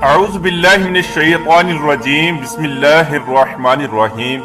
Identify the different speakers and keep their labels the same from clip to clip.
Speaker 1: اعوذ باللہ من الشیطان الرجیم بسم اللہ الرحمن الرحیم۔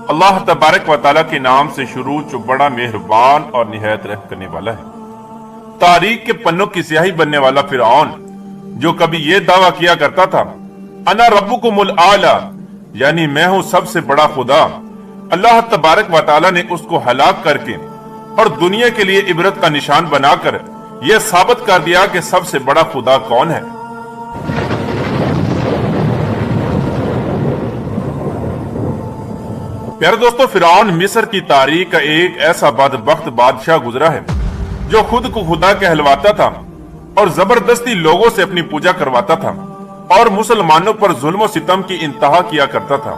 Speaker 1: اللہ تبارک و تعالیٰ کے نام سے شروع جو بڑا مہربان اور نہایت رحم کرنے والا ہے۔ تاریخ کے پنوں کی سیاہی بننے والا فرعون جو کبھی یہ دعویٰ کیا کرتا تھا انا ربکم الاعلی، یعنی میں ہوں سب سے بڑا خدا، اللہ تبارک و تعالیٰ نے اس کو ہلاک کر کے اور دنیا کے لیے عبرت کا نشان بنا کر یہ ثابت کر دیا کہ سب سے بڑا خدا کون ہے۔ پیارے دوستو، فرعون مصر کی تاریخ کا ایک ایسا بدبخت بادشاہ گزرا ہے جو خود کو خدا کہلواتا تھا اور زبردستی لوگوں سے اپنی پوجا کرواتا تھا اور مسلمانوں پر ظلم و ستم کی انتہا کیا کرتا تھا۔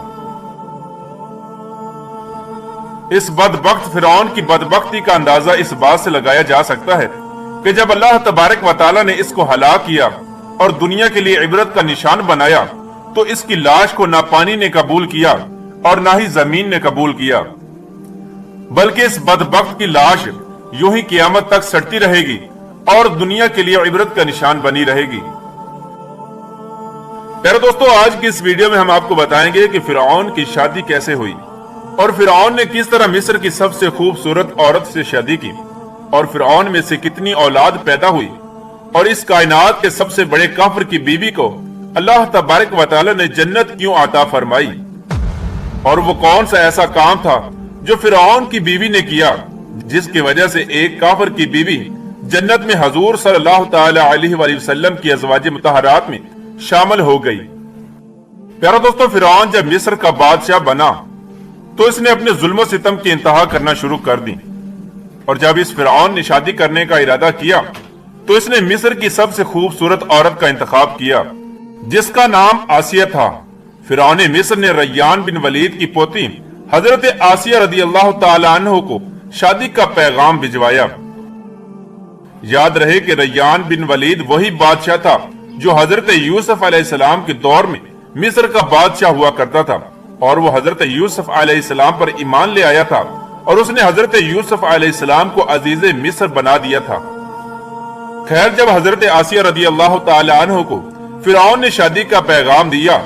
Speaker 1: اس بدبخت فرعون کی بدبختی کا اندازہ اس بات سے لگایا جا سکتا ہے کہ جب اللہ تبارک و تعالیٰ نے اس کو ہلاک کیا اور دنیا کے لیے عبرت کا نشان بنایا تو اس کی لاش کو نہ پانی نے قبول کیا اور نہ ہی زمین نے قبول کیا، بلکہ اس بدبخت کی لاش یوں ہی قیامت تک سڑتی رہے گی اور دنیا کے لیے عبرت کا نشان بنی رہے گی۔ پیارے دوستو، آج کی اس ویڈیو میں ہم آپ کو بتائیں گے کہ فرعون کی شادی کیسے ہوئی اور فرعون نے کس طرح مصر کی سب سے خوبصورت عورت سے شادی کی اور فرعون میں سے کتنی اولاد پیدا ہوئی اور اس کائنات کے سب سے بڑے کافر کی بیوی کو اللہ تبارک و تعالی نے جنت کیوں عطا فرمائی، اور وہ کون سا ایسا کام تھا جو فرعون کی بیوی نے کیا جس کی وجہ سے ایک کافر کی بیوی جنت میں حضور صلی اللہ تعالی علیہ وآلہ وسلم کی ازواج مطہرات میں شامل ہو گئی۔ پیارے دوستو، فرعون جب مصر کا بادشاہ بنا تو اس نے اپنے ظلم و ستم کی انتہا کرنا شروع کر دی، اور جب اس فرعون نے شادی کرنے کا ارادہ کیا تو اس نے مصر کی سب سے خوبصورت عورت کا انتخاب کیا جس کا نام آسیہ تھا۔ فرعون مصر نے ریان بن ولید کی پوتی حضرت آسیہ رضی اللہ تعالی عنہ کو شادی کا پیغام بھجوایا۔ یاد رہے کہ ریان بن ولید وہی بادشاہ تھا جو حضرت یوسف علیہ السلام کے دور میں مصر کا بادشاہ ہوا کرتا تھا، اور وہ حضرت یوسف علیہ السلام پر ایمان لے آیا تھا اور اس نے حضرت یوسف علیہ السلام کو عزیز مصر بنا دیا تھا۔ خیر، جب حضرت آسیہ رضی اللہ تعالی عنہ کو فرعون نے شادی کا پیغام دیا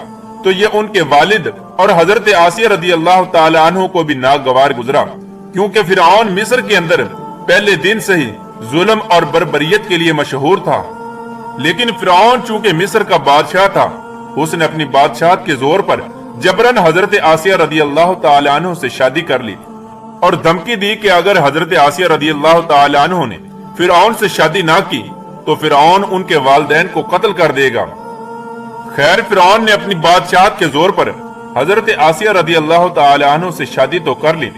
Speaker 1: تو یہ ان کے والد اور حضرت آسیہ رضی اللہ تعالی عنہ کو بھی ناگوار گزرا، کیونکہ فرعون مصر کے اندر پہلے دن سے ہی ظلم اور بربریت کے لیے مشہور تھا۔ لیکن فرعون چونکہ مصر کا بادشاہ تھا، اس نے اپنی بادشاہت کے زور پر جبرن حضرت آسیہ رضی اللہ تعالی عنہ سے شادی کر لی اور دھمکی دی کہ اگر حضرت آسیہ رضی اللہ تعالی عنہ نے فرعون سے شادی نہ کی تو فرعون ان کے والدین کو قتل کر دے گا۔ خیر، فرعون نے اپنی بادشاہت کے زور پر حضرت آسیہ رضی اللہ تعالی عنہ سے شادی تو کر لی،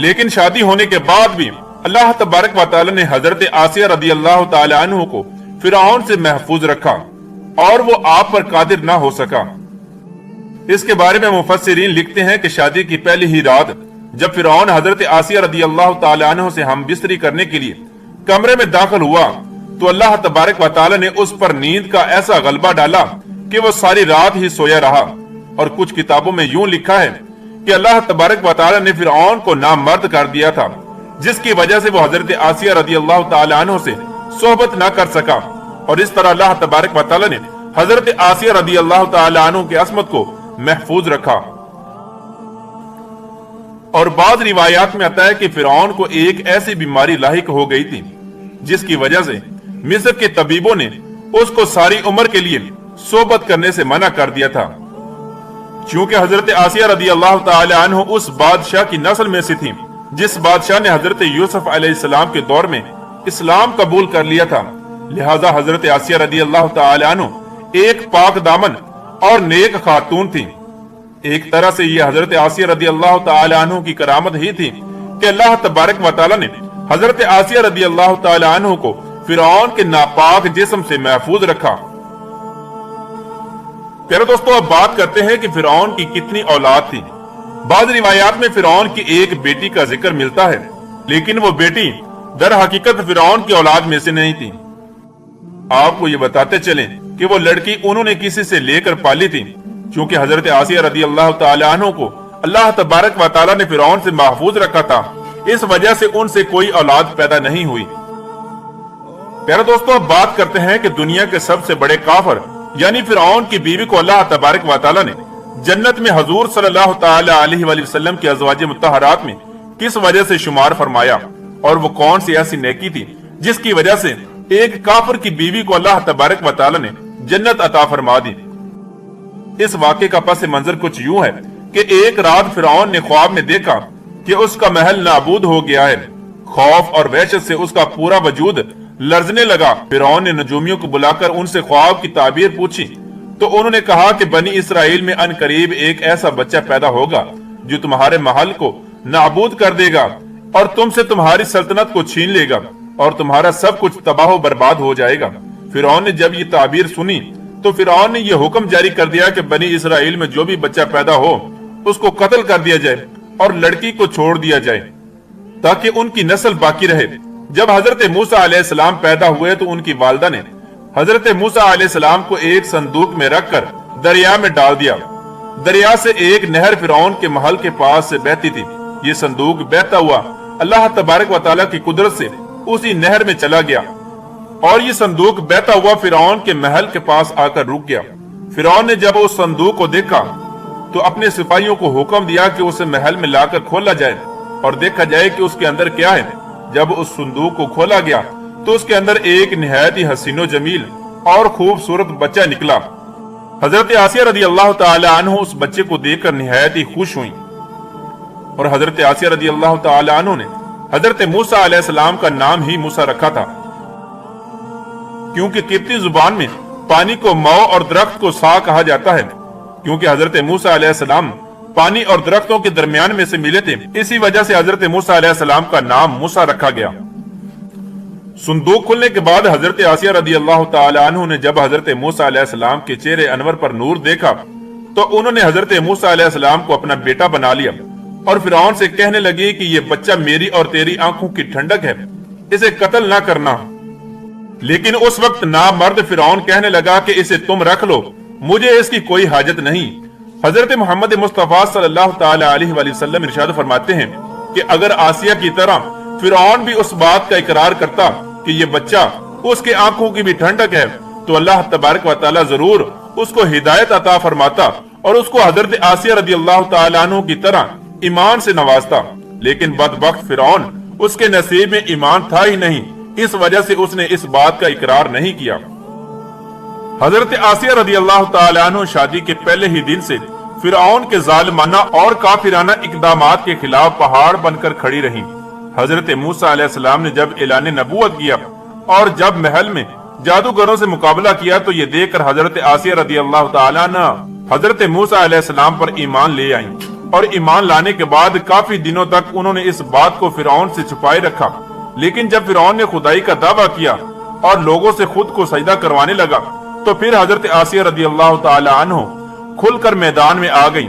Speaker 1: لیکن شادی ہونے کے بعد بھی اللہ تبارک و تعالی نے حضرت آسیہ رضی اللہ تعالی عنہ کو فرعون سے محفوظ رکھا اور وہ آپ پر قادر نہ ہو سکا۔ اس کے بارے میں مفسرین لکھتے ہیں کہ شادی کی پہلی ہی رات جب فرعون حضرت آسیہ رضی اللہ تعالی عنہ سے ہم بستری کرنے کے لیے کمرے میں داخل ہوا تو اللہ تبارک و تعالی نے اس پر نیند کا ایسا غلبہ ڈالا کہ وہ ساری رات ہی سویا رہا، اور کچھ کتابوں میں یوں لکھا ہے کہ اللہ تبارک و تعالی نے فرعون کو نامرد کر دیا تھا، جس کی وجہ سے وہ حضرت آسیہ رضی اللہ تعالی عنہ سے صحبت نہ کر سکا، اور اس طرح اللہ تبارک و تعالی نے حضرت آسیہ رضی اللہ تعالی عنہ کی عصمت کو محفوظ رکھا۔ اور بعض روایات میں آتا ہے کہ فرعون کو ایک ایسی بیماری لاحق ہو گئی تھی جس کی وجہ سے مصر کے طبیبوں نے اس کو ساری عمر کے لیے صحبت کرنے سے منع کر دیا تھا، چونکہ حضرت آسیہ رضی اللہ تعالی عنہ اس بادشاہ کی نسل میں سے تھی جس بادشاہ نے حضرت یوسف علیہ السلام کے دور میں اسلام قبول کر لیا تھا، لہذا حضرت آسیہ رضی اللہ تعالی عنہ ایک پاک دامن اور نیک خاتون تھی۔ ایک طرح سے یہ حضرت آسیہ رضی اللہ تعالی عنہ کی کرامت ہی تھی کہ اللہ تبارک و تعالی نے حضرت آسیہ رضی اللہ تعالی عنہ کو فرعون کے ناپاک جسم سے محفوظ رکھا۔ پیارے دوستو، اب بات کرتے ہیں کہ فرعون کی کتنی اولاد تھی۔ بعض روایات میں فرعون کی ایک بیٹی کا ذکر ملتا ہے، لیکن وہ بیٹی در حقیقت فرعون کی اولاد میں سے نہیں تھی۔ آپ کو یہ بتاتے چلیں کہ وہ لڑکی انہوں نے کسی سے لے کر پالی تھی، چونکہ حضرت آسیہ رضی اللہ تعالی عنہ کو اللہ تبارک و تعالی نے فرعون سے محفوظ رکھا تھا، اس وجہ سے ان سے کوئی اولاد پیدا نہیں ہوئی۔ پیارے دوستو، اب بات کرتے ہیں کہ دنیا کے سب سے بڑے کافر یعنی فرعون کی بیوی کو اللہ تبارک و تعالی نے جنت میں حضور صلی اللہ تعالی علیہ وآلہ وسلم کی ازواج مطہرات میں کس وجہ سے شمار فرمایا، اور وہ کون سی ایسی نیکی تھی جس کی وجہ سے ایک کافر کی بیوی کو اللہ تبارک و تعالی نے جنت عطا فرما دی۔ اس واقعے کا پس منظر کچھ یوں ہے کہ ایک رات فرعون نے خواب میں دیکھا کہ اس کا محل نابود ہو گیا ہے۔ خوف اور وحشت سے اس کا پورا وجود لرزنے لگا۔ فرعون نے نجومیوں کو بلا کر ان سے خواب کی تعبیر پوچھی تو انہوں نے کہا کہ بنی اسرائیل میں ان قریب ایک ایسا بچہ پیدا ہوگا جو تمہارے محل کو نابود کر دے گا اور تم سے تمہاری سلطنت کو چھین لے گا اور تمہارا سب کچھ تباہ و برباد ہو جائے گا۔ فرعون نے جب یہ تعبیر سنی تو فرعون نے یہ حکم جاری کر دیا کہ بنی اسرائیل میں جو بھی بچہ پیدا ہو اس کو قتل کر دیا جائے اور لڑکی کو چھوڑ دیا جائے تاکہ ان کی نسل باقی رہے۔ جب حضرت موسیٰ علیہ السلام پیدا ہوئے تو ان کی والدہ نے حضرت موسیٰ علیہ السلام کو ایک صندوق میں رکھ کر دریا میں ڈال دیا۔ دریا سے ایک نہر فرعون کے محل کے پاس سے بہتی تھی۔ یہ صندوق بہتا ہوا اللہ تبارک و تعالیٰ کی قدرت سے اسی نہر میں چلا گیا اور یہ صندوق بہتا ہوا فرعون کے محل کے پاس آ کر رک گیا۔ فرعون نے جب اس صندوق کو دیکھا تو اپنے سپاہیوں کو حکم دیا کہ اسے محل میں لا کر کھولا جائے اور دیکھا جائے کہ اس کے اندر کیا ہے۔ جب اس صندوق کو کھولا گیا تو اس کے اندر ایک نہایت ہی حسین و جمیل اور خوبصورت بچہ نکلا۔ حضرت آسیہ رضی اللہ تعالی عنہ اس بچے کو دیکھ کر نہایت ہی خوش ہوئیں اور حضرت آسیہ رضی اللہ تعالی عنہ نے حضرت موسیٰ علیہ السلام کا نام ہی موسیٰ رکھا تھا، کیونکہ قبطی زبان میں پانی کو مو اور درخت کو سا کہا جاتا ہے۔ کیونکہ حضرت موسیٰ علیہ السلام پانی اور درختوں کے درمیان میں سے ملے تھے، اسی وجہ سے حضرت موسیٰ علیہ السلام کا نام موسیٰ رکھا گیا۔ صندوق کھلنے کے بعد حضرت آسیہ رضی اللہ تعالی عنہ نے جب حضرت موسیٰ علیہ السلام کے چہرے انور پر نور دیکھا تو انہوں نے حضرت موسیٰ علیہ السلام کو اپنا بیٹا بنا لیا اور فرعون سے کہنے لگی کہ یہ بچہ میری اور تیری آنکھوں کی ٹھنڈک ہے، اسے قتل نہ کرنا۔ لیکن اس وقت نامرد فرعون کہنے لگا کہ اسے تم رکھ لو، مجھے اس کی کوئی حاجت نہیں۔ حضرت محمد مصطفیٰ صلی اللہ تعالی علیہ وآلہ وسلم ارشاد فرماتے ہیں کہ اگر آسیہ کی طرح فرعون بھی اس بات کا اقرار کرتا کہ یہ بچہ اس کے آنکھوں کی بھی ٹھنڈک ہے تو اللہ تبارک و تعالی ضرور اس کو ہدایت عطا فرماتا اور اس کو حضرت آسیہ رضی اللہ تعالی عنہ کی طرح ایمان سے نوازتا۔ لیکن بدبخت فرعون، اس کے نصیب میں ایمان تھا ہی نہیں، اس وجہ سے اس نے اس بات کا اقرار نہیں کیا۔ حضرت آسیہ رضی اللہ تعالی عنہ شادی کے پہلے ہی دن سے فرعون کے ظالمانہ اور کافرانہ اقدامات کے خلاف پہاڑ بن کر کھڑی رہیں۔ حضرت موسیٰ علیہ السلام نے جب اعلان نبوت کیا اور جب محل میں جادوگروں سے مقابلہ کیا تو یہ دیکھ کر حضرت آسیہ رضی اللہ تعالی عنہ حضرت موسیٰ علیہ السلام پر ایمان لے آئیں، اور ایمان لانے کے بعد کافی دنوں تک انہوں نے اس بات کو فرعون سے چھپائے رکھا۔ لیکن جب فرعون نے خدائی کا دعویٰ کیا اور لوگوں سے خود کو سجدہ کروانے لگا تو پھر حضرت آسیہ رضی اللہ تعالی عنہ کھل کر میدان میں آ گئی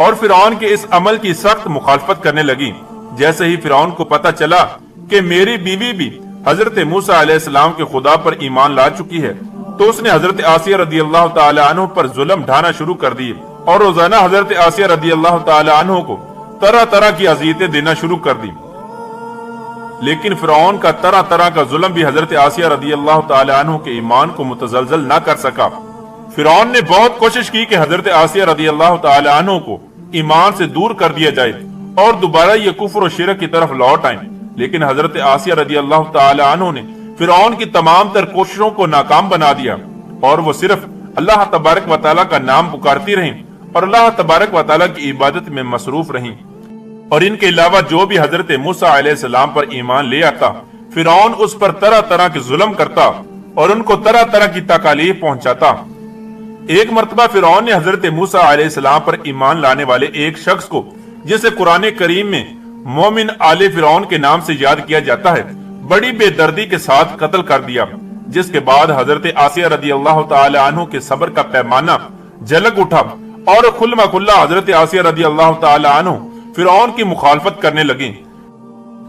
Speaker 1: اور فرعون کے اس عمل کی سخت مخالفت کرنے لگی۔ جیسے ہی فرعون کو پتا چلا کہ میری بیوی بھی حضرت موسیٰ علیہ السلام کے خدا پر ایمان لا چکی ہے تو اس نے حضرت آسیہ رضی اللہ تعالی عنہ پر ظلم ڈھانا شروع کر دی اور روزانہ حضرت آسیہ رضی اللہ تعالی عنہ کو طرح طرح کی اذیتیں دینا شروع کر دی۔ لیکن فرعون کا طرح طرح کا ظلم بھی حضرت آسیہ رضی اللہ تعالی عنہ کے ایمان کو متزلزل نہ کر سکا۔ فرعون نے بہت کوشش کی کہ حضرت آسیہ رضی اللہ تعالی عنہ کو ایمان سے دور کر دیا جائے اور دوبارہ یہ کفر و شرک کی طرف لوٹ آئیں، لیکن حضرت آسیہ رضی اللہ تعالی عنہ نے فرعون کی تمام تر کوششوں کو ناکام بنا دیا اور وہ صرف اللہ تبارک و تعالیٰ کا نام پکارتی رہیں اور اللہ تبارک و تعالیٰ کی عبادت میں مصروف رہیں۔ اور ان کے علاوہ جو بھی حضرت موسیٰ علیہ السلام پر ایمان لے آتا فرعون اس پر طرح طرح کے ظلم کرتا اور ان کو طرح طرح کی تکالیف پہنچاتا۔ ایک مرتبہ فرعون نے حضرت موسیٰ علیہ السلام پر ایمان لانے والے ایک شخص کو، جسے قرآن کریم میں مومن آل فرعون کے نام سے یاد کیا جاتا ہے، بڑی بے دردی کے ساتھ قتل کر دیا، جس کے بعد حضرت آسیہ رضی اللہ تعالی عنہ کے صبر کا پیمانہ جھلک اٹھا اور کھلم کھلا حضرت آسیہ رضی اللہ تعالی عنہ فرعون کی مخالفت کرنے لگیں۔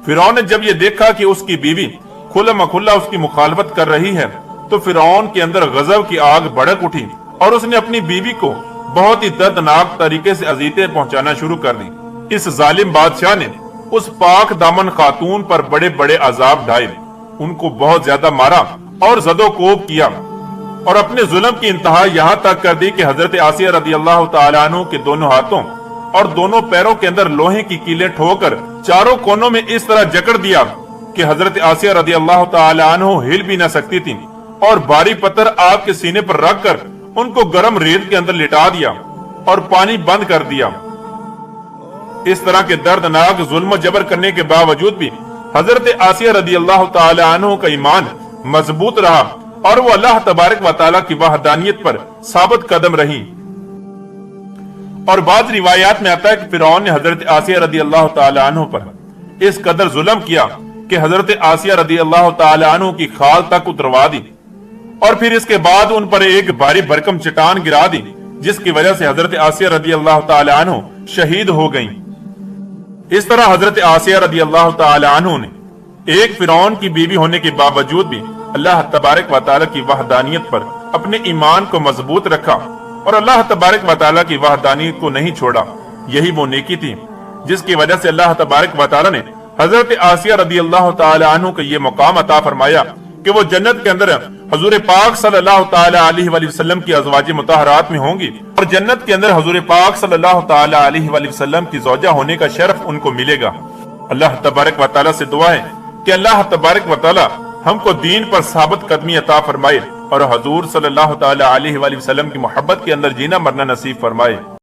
Speaker 1: فرعون نے جب یہ دیکھا کہ اس کی بیوی کھلم کھلا اس کی مخالفت کر رہی ہے تو فرعون کے اندر غضب کی آگ بھڑک اٹھی اور اس نے اپنی بیوی کو بہت ہی دردناک طریقے سے اذیتیں پہنچانا شروع کر دی۔ اس ظالم بادشاہ نے اس پاک دامن خاتون پر بڑے بڑے عذاب ڈھائے، ان کو بہت زیادہ مارا اور زد و کوب کیا۔ اور اپنے ظلم کی انتہا یہاں تک کر دی کہ حضرت آسیہ رضی اللہ تعالیٰ عنہ کے دونوں ہاتھوں اور دونوں پیروں کے اندر لوہے کی کیلیں ٹھوک کر چاروں کونوں میں اس طرح جکڑ دیا کہ حضرت آسیہ رضی اللہ تعالیٰ عنہ ہل بھی نہ سکتی تھی، اور بھاری پتھر آپ کے سینے پر رکھ کر ان کو گرم ریت کے اندر لٹا دیا اور پانی بند کر دیا۔ اس طرح کے دردناک ظلم و جبر کرنے کے باوجود بھی حضرت آسیہ رضی اللہ تعالی عنہ کا ایمان مضبوط رہا اور وہ اللہ تبارک و تعالیٰ کی وحدانیت پر ثابت قدم رہی۔ اور بعض روایات میں آتا ہے کہ فرعون نے حضرت آسیہ رضی اللہ تعالی عنہ پر اس قدر ظلم کیا کہ حضرت آسیہ رضی اللہ تعالی عنہ کی کھال تک اتروا دی، اور پھر اس کے بعد ان پر ایک بھاری بھرکم چٹان گرا دی، جس کی وجہ سے حضرت آسیہ رضی اللہ تعالی عنہ شہید ہو گئیں۔ اس طرح حضرت آسیہ رضی اللہ تعالی عنہ نے ایک فرعون کی بیوی ہونے کے باوجود بھی اللہ تبارک و تعالیٰ کی وحدانیت پر اپنے ایمان کو مضبوط رکھا اور اللہ تبارک و تعالیٰ کی وحدانیت کو نہیں چھوڑا۔ یہی وہ نیکی تھی جس کی وجہ سے اللہ تبارک و تعالیٰ نے حضرت آسیہ رضی اللہ تعالی عنہ کو یہ مقام عطا فرمایا کہ وہ جنت کے اندر حضور پاک صلی اللہ تعالی علیہ وآلہ وسلم کی ازواج مطہرات میں ہوں گی، اور جنت کے اندر حضور پاک صلی اللہ تعالی علیہ وآلہ وسلم کی زوجہ ہونے کا شرف ان کو ملے گا۔ اللہ تبارک و تعالیٰ سے دعا ہے کہ اللہ تبارک و تعالیٰ ہم کو دین پر ثابت قدمی عطا فرمائے اور حضور صلی اللہ تعالی علیہ وآلہ وسلم کی محبت کے اندر جینا مرنا نصیب فرمائے۔